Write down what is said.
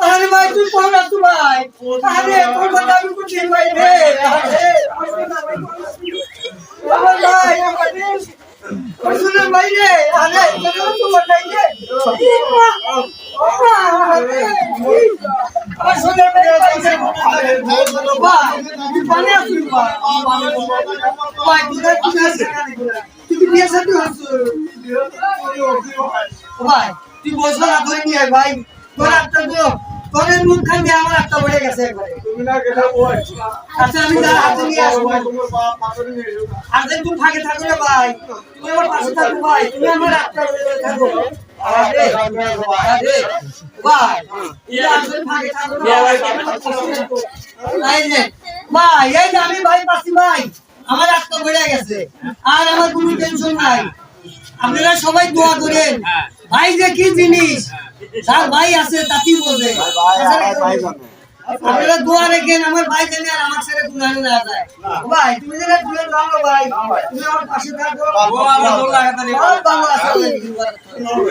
আরে ভাই তুই কোন আছো ভাই? আরে তোর কথা আমি বুঝি ভাই রে। আমার ভাই আমার শুনে ভাই রে। আরে কেন তোমার নাই রে? আমার শুনে ভাই ভাই তুই পানি আসিস ভাই। ভাই তুই আছে তুই বিয়ে সাথে হচ্ছে ভাই তুই বসো না ধরে নিয়ে আয় ভাই তোর একটা গো তোর মুখ খান দিয়ে আমার একটা পড়ে গেছে একবারে তুমি না কেটে বল আচ্ছা আমি যা হাতে নিয়ে আসবো তোমার বাপ পাথরে নিয়ে এসো আর যে তুমি ফাঁকে থাকো না ভাই তুমি আমার পাশে থাকো ভাই তুমি আমার একটা পড়ে থাকো আরে আরে ভাই এটা আসলে ফাঁকে থাকো না ভাই রে ভাই এই যে আমি ভাই পাচ্ছি ভাই আমার একটা পড়ে গেছে আর আমার কোনো টেনশন নাই আপনারা সবাই দোয়া করেন ভাই যে কি জিনিস যার ভাই আছে তাতেই বলবে আপনারা দোয়া রেখেন আমার ভাই জানি আর আমার ছেলে গুনাহে না যায় ভাই তুমি যেটা দূরে যাও ভাই তুমি আমার পাশে থাকো বাবা দোল লাগাতে ভালো আছে